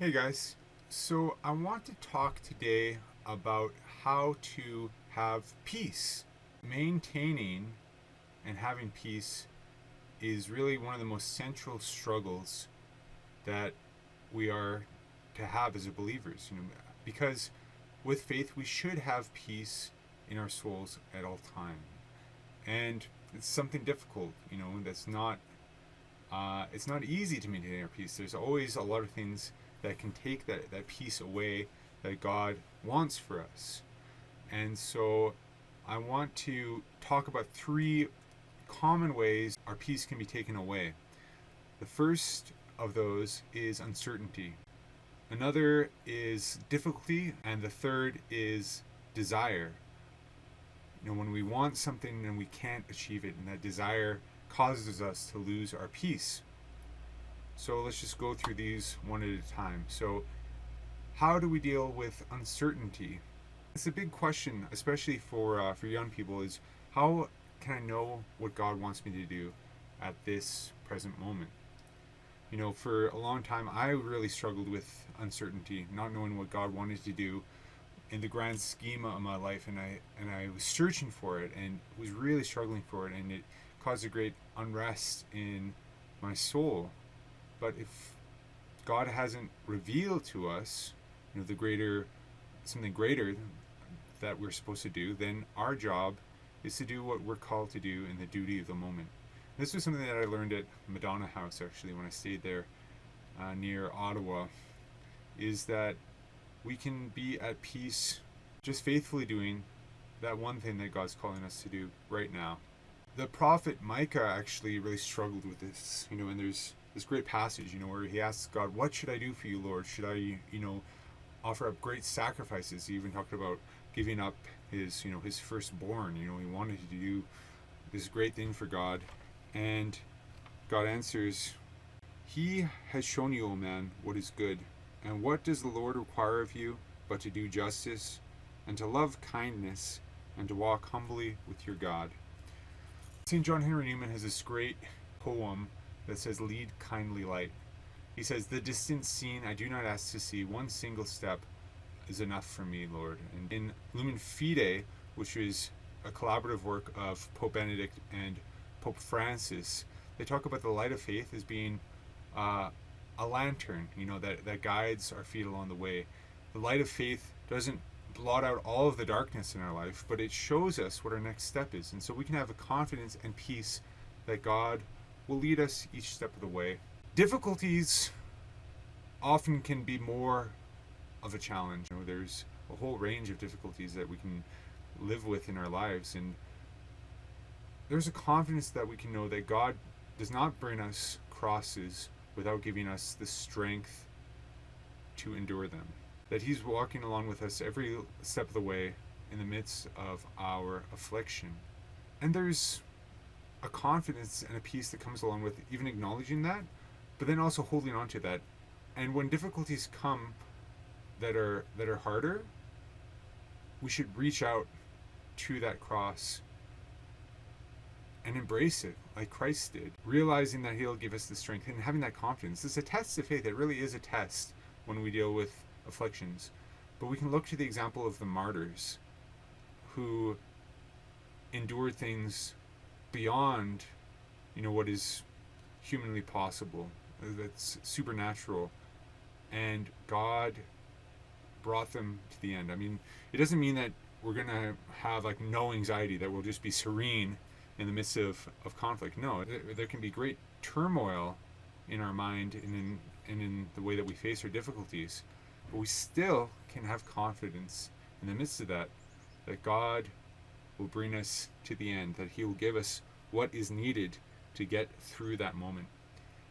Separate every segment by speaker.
Speaker 1: Hey guys, so I want to talk today about how to have peace. Maintaining and having peace is really one of the most central struggles that we are to have as believers, because with faith we should have peace in our souls at all time. And it's something difficult, that's not it's not easy to maintain our peace. There's always a lot of things that can take that peace away that God wants for us. And so I want to talk about three common ways our peace can be taken away. The first of those is uncertainty. Another is difficulty, and the third is desire. When we want something and we can't achieve it, and that desire causes us to lose our peace. So let's just go through these one at a time. So, how do we deal with uncertainty? It's a big question, especially for young people. Is how can I know what God wants me to do at this present moment? For a long time, I really struggled with uncertainty, not knowing what God wanted to do in the grand scheme of my life, and I was searching for it and was really struggling for it, and it caused a great unrest in my soul. But if God hasn't revealed to us, the greater, something greater that we're supposed to do, then our job is to do what we're called to do in the duty of the moment. This was something that I learned at Madonna House, actually, when I stayed there near Ottawa, is that we can be at peace just faithfully doing that one thing that God's calling us to do right now. The prophet Micah actually really struggled with this, and there's this great passage, where he asks God, "What should I do for you, Lord? Should I, offer up great sacrifices?" He even talked about giving up his firstborn. He wanted to do this great thing for God, and God answers, "He has shown you, O man, what is good, and what does the Lord require of you but to do justice, and to love kindness, and to walk humbly with your God." St. John Henry Newman has this great poem that says, "Lead kindly light." He says, "The distant scene I do not ask to see, one single step is enough for me, Lord." And in Lumen Fide, which is a collaborative work of Pope Benedict and Pope Francis, they talk about the light of faith as being a lantern, that guides our feet along the way. The light of faith doesn't blot out all of the darkness in our life, but it shows us what our next step is. And so we can have a confidence and peace that God will lead us each step of the way. Difficulties often can be more of a challenge. There's a whole range of difficulties that we can live with in our lives, and there's a confidence that we can know that God does not bring us crosses without giving us the strength to endure them. That He's walking along with us every step of the way in the midst of our affliction. And there's a confidence and a peace that comes along with even acknowledging that, but then also holding on to that. And when difficulties come that are harder, we should reach out to that cross and embrace it like Christ did, realizing that He'll give us the strength and having that confidence. It's a test of faith. It really is a test when we deal with afflictions. But we can look to the example of the martyrs who endured things beyond, what is humanly possible, that's supernatural, and God brought them to the end. I mean, it doesn't mean that we're gonna have like no anxiety, that we'll just be serene in the midst of conflict. No, there can be great turmoil in our mind and in the way that we face our difficulties, but we still can have confidence in the midst of that God will bring us to the end, that He will give us what is needed to get through that moment.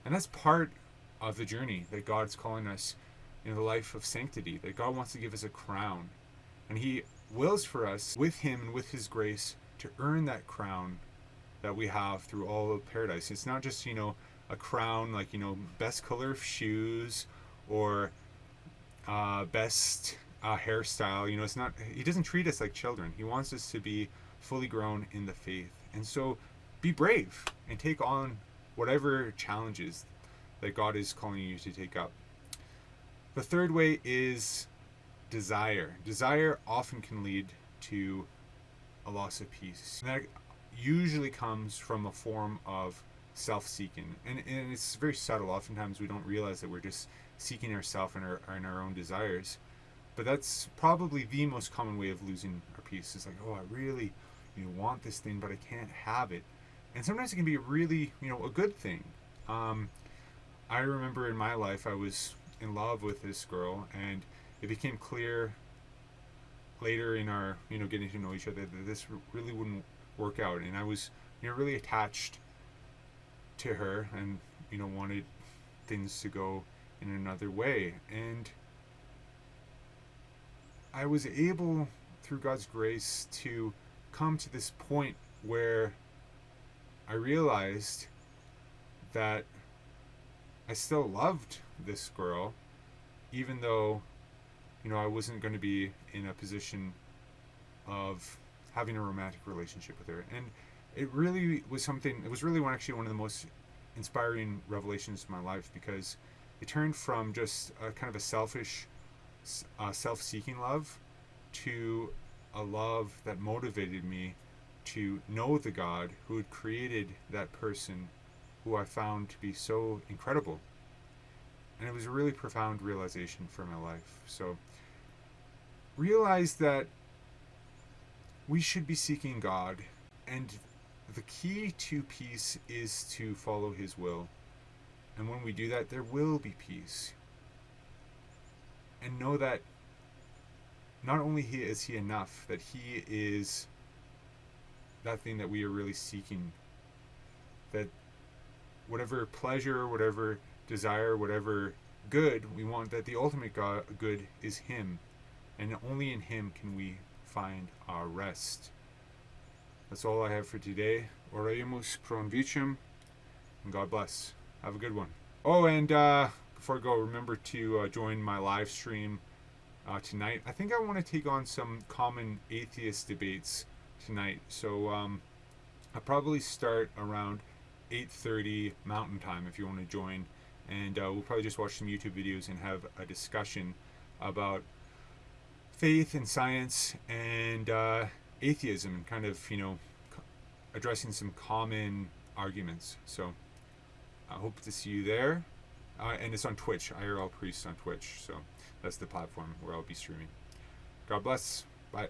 Speaker 1: And that's part of the journey that God's calling us in the life of sanctity, that God wants to give us a crown. And He wills for us, with Him and with His grace, to earn that crown that we have through all of paradise. It's not just, a crown like, best color of shoes or best hairstyle. It's not, He doesn't treat us like children. He wants us to be fully grown in the faith. And so be brave and take on whatever challenges that God is calling you to take up. The third way is desire. Desire often can lead to a loss of peace. And that usually comes from a form of self-seeking, and it's very subtle. Oftentimes we don't realize that we're just seeking ourselves and our own desires, but that's probably the most common way of losing our peace. It's like, oh, I really want this thing, but I can't have it. And sometimes it can be a really a good thing. I remember in my life I was in love with this girl, and it became clear later in our getting to know each other that this really wouldn't work out, and I was really attached to her, and wanted things to go in another way. And I was able, through God's grace, to come to this point where I realized that I still loved this girl, even though I wasn't going to be in a position of having a romantic relationship with her. And it really was something, it was really one of the most inspiring revelations of my life, because it turned from just a kind of a selfish, self-seeking love to a love that motivated me to know the God who had created that person who I found to be so incredible. And it was a really profound realization for my life. So realize that we should be seeking God, and the key to peace is to follow His will. And when we do that, there will be peace. And know that not only is He enough, that He is that thing that we are really seeking. That whatever pleasure, whatever desire, whatever good we want, that the ultimate good is Him. And only in Him can we find our rest. That's all I have for today. Oremus pro invicem, and God bless. Have a good one. Oh, and before I go, remember to join my live stream tonight. I think I want to take on some common atheist debates tonight. So I'll probably start around 8:30 Mountain Time if you want to join. And we'll probably just watch some YouTube videos and have a discussion about faith and science and atheism, and kind of addressing some common arguments. So I hope to see you there, and it's on Twitch, IRL Priest on Twitch, so that's the platform where I'll be streaming. God bless. Bye.